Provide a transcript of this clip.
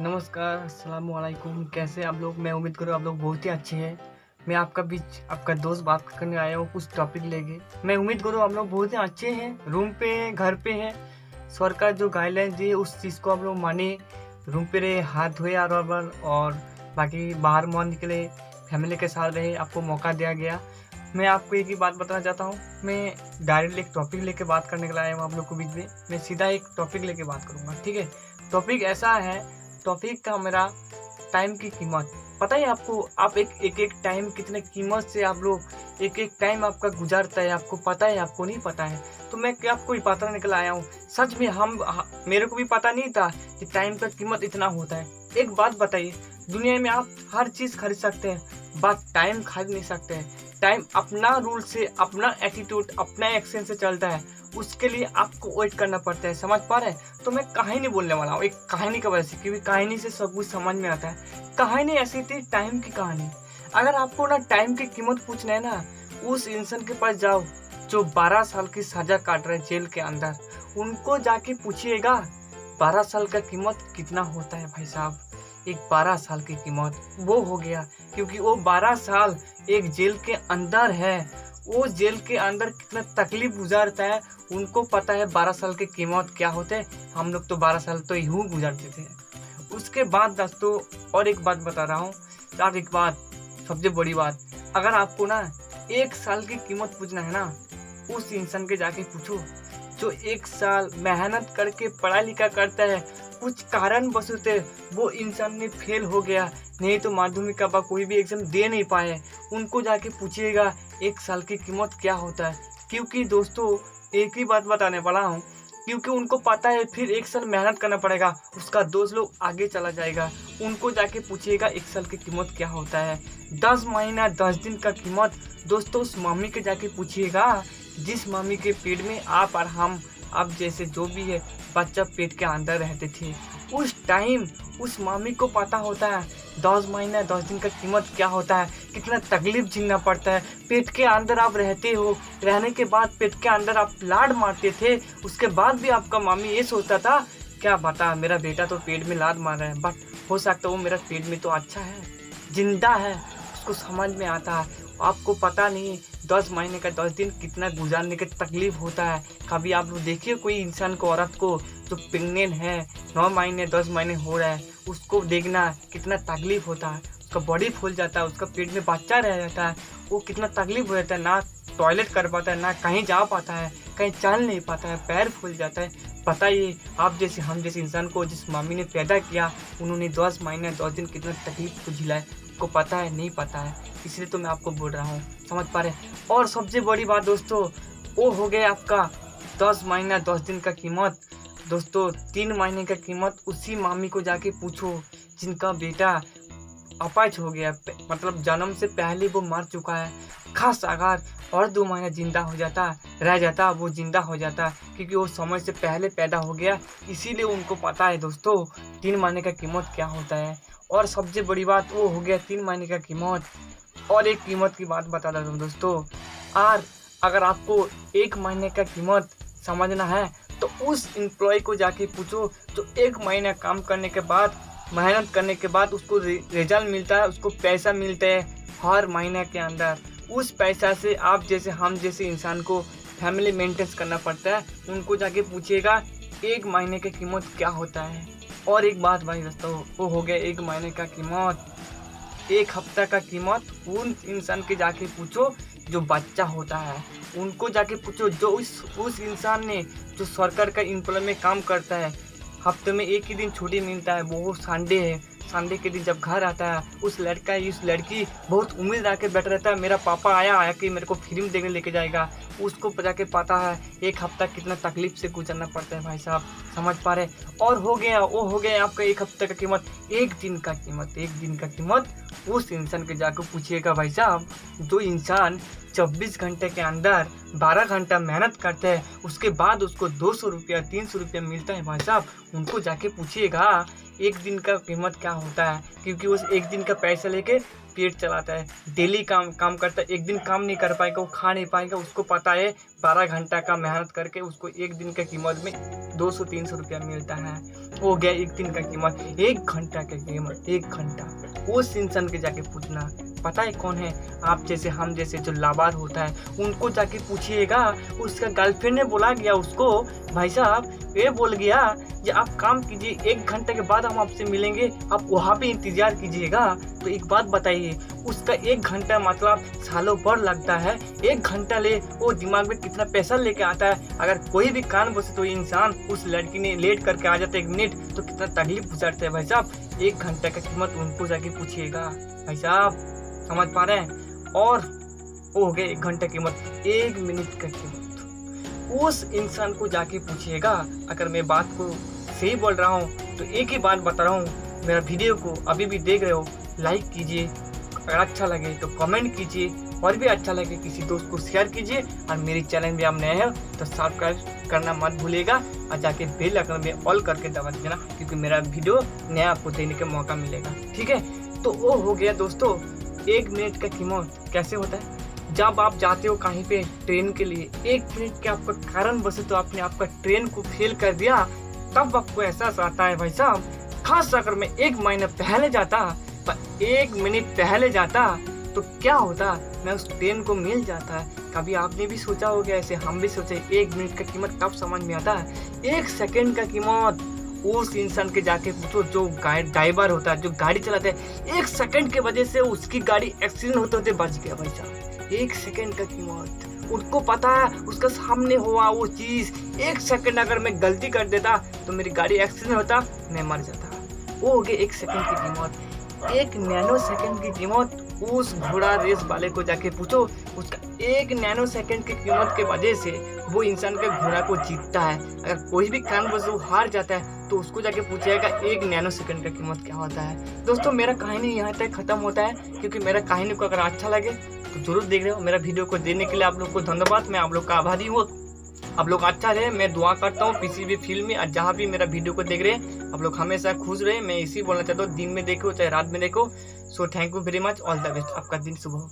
नमस्कार, अस्सलाम वालेकुम। कैसे आप लोग? मैं उम्मीद करूँ आप लोग बहुत ही अच्छे हैं। मैं आपका बीच आपका दोस्त बात करने आया हूँ कुछ टॉपिक लेके। मैं उम्मीद करूँ आप लोग बहुत ही अच्छे हैं, रूम पे हैं, घर पे हैं। सरकार जो गाइडलाइन दी है उस चीज़ को आप लोग मानिए। रूम पे रहे, हाथ धोए बराबर और बाकी बाहर मत निकले, फैमिली के साथ रहे, आपको मौका दिया गया। मैं आपको एक ही बात बताना चाहता हूँ, मैं डायरेक्टली एक टॉपिक लेके बात करने के लिए आया हूँ आप लोग के बीच में। मैं सीधा एक टॉपिक लेके बात करूँगा, ठीक है? टॉपिक ऐसा है, टॉपिक का मेरा टाइम की कीमत। पता है आपको, आप एक टाइम कितने कीमत से आप लोग एक टाइम आपका गुजरता है, आपको पता है, आपको नहीं पता है। तो मैं क्या आपको ही पता निकल आया हूँ। सच में मेरे को भी पता नहीं था कि टाइम का कीमत इतना होता है। एक बात बताइए, दुनिया में आप हर चीज़ खरीद सकते हैं, बट टाइम खरीद नहीं सकते हैं। टाइम अपना रूल से, अपना एटीट्यूड, अपना एक्शन से चलता है। उसके लिए आपको वेट करना पड़ता है, समझ पा रहे हैं? तो मैं कहानी बोलने वाला हूँ, एक कहानी की वजह से, क्योंकि कहानी से सब कुछ समझ में आता है। कहानी ऐसी थी, टाइम की कहानी। अगर आपको ना टाइम की कीमत पूछना है ना, उस इंसान के पास जाओ जो 12 साल की सजा काट रहे जेल के अंदर। उनको जाके पूछिएगा 12 साल का कीमत कितना होता है भाई साहब। एक 12 साल की कीमत वो हो गया, क्योंकि वो 12 साल एक जेल के अंदर है। वो जेल के अंदर कितना तकलीफ गुजारता है, उनको पता है 12 साल की कीमत क्या होते हैं। हम लोग तो 12 साल तो यूं गुजारते थे। उसके बाद दोस्तों और एक बात बता रहा हूँ यार, एक बात, सबसे बड़ी बात, अगर आपको ना 1 साल की कीमत पूछना है ना, उस इंसान के जाके पूछो जो 1 साल मेहनत करके पढ़ा लिखा करता है। कुछ कारण बसते वो इंसान ने फेल हो गया, नहीं तो माध्यमिक का कोई भी एग्जाम दे नहीं पाए। उनको जाके पूछिएगा 1 साल की कीमत क्या होता है। क्योंकि दोस्तों एक ही बात बताने वाला हूँ, क्योंकि उनको पता है फिर 1 साल मेहनत करना पड़ेगा, उसका दोस्त लोग आगे चला जाएगा। उनको जाके पूछिएगा 1 साल की कीमत क्या होता है। 10 महीना 10 दिन का कीमत दोस्तों उस मम्मी के जाके पूछिएगा जिस मम्मी के पेट में आप और हम, अब जैसे जो भी है बच्चा पेट के अंदर रहते थे। उस टाइम उस मम्मी को पता होता है 10 महीना 10 दिन का कीमत क्या होता है, कितना तकलीफ झेलना पड़ता है। पेट के अंदर आप रहते हो, रहने के बाद पेट के अंदर आप लाड मारते थे, उसके बाद भी आपका मम्मी ये सोचता था क्या बता मेरा बेटा तो पेट में लाड मार रहा है, बट हो सकता है वो मेरा पेट में तो अच्छा है, जिंदा है। उसको समझ में आता है। आपको पता नहीं 10 महीने का 10 दिन कितना गुजारने की तकलीफ होता है। कभी आप लोग देखिए कोई इंसान को, औरत को जो प्रेग्नेंट है, 9 महीने 10 महीने हो रहा है, उसको देखना कितना तकलीफ होता है। उसका बॉडी फूल जाता है, उसका पेट में बच्चा रह जाता है, वो कितना तकलीफ हो जाता है। ना टॉयलेट कर पाता है, ना कहीं जा पाता है, कहीं चल नहीं पाता है, पैर फूल जाता है। बताइए आप जैसे हम जैसे इंसान को जिस मम्मी ने पैदा किया, उन्होंने 10 महीने 10 दिन कितना तकलीफ को झेला है, आपको पता है नहीं पता है? इसलिए तो मैं आपको बोल रहा हूँ, समझ पा रहे हैं? और सबसे बड़ी बात दोस्तों, वो हो गया आपका 10 महीना 10 दिन का कीमत। दोस्तों 3 महीने का कीमत उसी मामी को जाके पूछो जिनका बेटा अपाच हो गया, मतलब जन्म से पहले वो मर चुका है। खास अगर और 2 महीना जिंदा हो जाता, रह जाता, वो जिंदा हो जाता, क्योंकि वो समय से पहले पैदा हो गया। इसीलिए उनको पता है दोस्तों 3 महीने का कीमत क्या होता है। और सबसे बड़ी बात वो हो गया 3 महीने का कीमत। और एक कीमत की बात बता रहा हूँ दोस्तों, और अगर आपको 1 महीने का कीमत समझना है तो उस एम्प्लॉय को जाके पूछो जो 1 महीना काम करने के बाद, मेहनत करने के बाद उसको रिजल्ट मिलता है, उसको पैसा मिलता है हर महीने के अंदर। उस पैसा से आप जैसे हम जैसे इंसान को फैमिली मेंटेन करना पड़ता है। उनको जाके पूछिएगा 1 महीने की कीमत क्या होता है। और एक बात भाई दोस्तों, वो हो गया 1 महीने का कीमत। 1 हफ्ता का कीमत उन इंसान के जाके पूछो जो बच्चा होता है। उनको जाके पूछो जो उस इंसान ने जो सरकार का एम्प्लॉय में काम करता है, हफ्ते में 1 ही दिन छुट्टी मिलता है, वो संडे है। संडे के दिन जब घर आता है, उस लड़का उस लड़की बहुत उम्मीद रखे बैठा रहता है, मेरा पापा आया कि मेरे को फिल्म देखने लेके जाएगा। उसको जाके पता है 1 हफ्ता कितना तकलीफ से गुजरना पड़ता है भाई साहब, समझ पा रहे? और हो गया वो हो गया आपका 1 हफ्ते का कीमत। 1 दिन का कीमत, 1 दिन का कीमत उस इंसान के जाकर पूछिएगा भाई साहब, जो इंसान 24 घंटे के अंदर 12 घंटा मेहनत करते हैं, उसके बाद उसको 200 रुपया 300 रुपया मिलता है भाई साहब। उनको जाके पूछिएगा 1 दिन का कीमत क्या होता है, क्योंकि उस 1 दिन का पैसा लेके पेट चलाता है, डेली काम करता है, एक दिन काम नहीं कर पाएगा, वो खा नहीं पाएगा। उसको पता है 12 घंटा का मेहनत करके उसको एक दिन का कीमत में 200-300 रुपया मिलता है। हो गया एक दिन का कीमत, 1 घंटा का कीमत 1 घंटा। उस इंसान के जाके पूछना, पता है कौन है? आप जैसे हम जैसे जो लाबार होता है उनको जाके पूछिएगा। उसका गर्लफ्रेंड ने बोला गया उसको, भाई साहब ये बोल गया कि आप काम कीजिए, 1 घंटे के बाद हम आपसे मिलेंगे, आप वहाँ पे इंतजार कीजिएगा। तो एक बात बताइए, उसका 1 घंटा मतलब सालों भर लगता है। 1 घंटा ले वो दिमाग में कितना पैसा लेके आता है। अगर कोई भी कान बसे तो इंसान उस लड़की ने लेट करके आ जाता है 1 मिनट, तो कितना तकलीफ गुजारता है भाई साहब। 1 घंटे का कीमत उनको जाके पूछिएगा भाई साहब, समझ पा रहे हैं? और वो हो गया 1 घंटा कीमत, 1 मिनट का कीमत उस इंसान को जाके पूछिएगा। अगर मैं बात को सही बोल रहा हूँ तो एक ही बात बता रहा हूँ, मेरा वीडियो को अभी भी देख रहे हो लाइक कीजिए, अगर अच्छा लगे तो कमेंट कीजिए, और भी अच्छा लगे किसी दोस्त को शेयर कीजिए। और मेरे चैनल में आप नए हैं तो सब्सक्राइब करना मत भूलिएगा, और जाके बेल आइकन में ऑल करके दबा दीजिए ना, क्योंकि मेरा वीडियो नया आपको देने का मौका मिलेगा। ठीक है, तो वो हो गया दोस्तों 1 मिनट का कीमत कैसे होता है। जब आप जाते हो कहीं पे ट्रेन के लिए, 1 मिनट के आपका कारण बसे तो आपने आपका ट्रेन को फेल कर दिया, तब आपको एहसास आता है भाई साहब। खास अगर मैं 1 महीना पहले जाता, 1 मिनट पहले जाता तो क्या होता, मैं उस ट्रेन को मिल जाता। कभी आपने भी सोचा होगा ऐसे, हम भी सोचे 1 मिनट का कीमत कब समझ में आता है। 1 सेकंड का कीमत उस इंसान के जाके पूछो जो ड्राइवर होता है, जो गाड़ी चलाता है। 1 सेकंड के वजह से उसकी गाड़ी एक्सीडेंट होते होते बच गया भाई साहब। 1 सेकंड का कीमत उनको पता है, उसका सामने हुआ वो चीज। 1 सेकंड अगर मैं गलती कर देता तो मेरी गाड़ी एक्सीडेंट होता, मैं मर जाता। वो हो गया 1 सेकंड की कीमत। 1 नैनो सेकंड की कीमत उस घोड़ा रेस वाले को जाके पूछो, उसका 1 नैनो सेकंड की कीमत के वजह से वो इंसान के घोड़ा को जीतता है। अगर कोई भी कारणवश वो हार जाता है तो उसको जाके पूछिएगा 1 नैनो सेकंड का कीमत क्या होता है। दोस्तों मेरा कहानी यहाँ तक खत्म होता है, क्योंकि मेरा कहानी को अगर अच्छा लगे तो जरूर देख रहे हो। मेरा वीडियो को देने के लिए आप लोग को धन्यवाद, मैं आप लोग का आभारी हूँ। आप लोग अच्छा रहे, मैं दुआ करता हूँ किसी भी फील्ड में, और जहाँ भी मेरा वीडियो को देख रहे हैं आप लोग हमेशा खुश रहे। मैं इसी बोलना चाहता हूँ, दिन में देखो चाहे रात में देखो। So thank you very much, all the best, आपका दिन शुभ हो।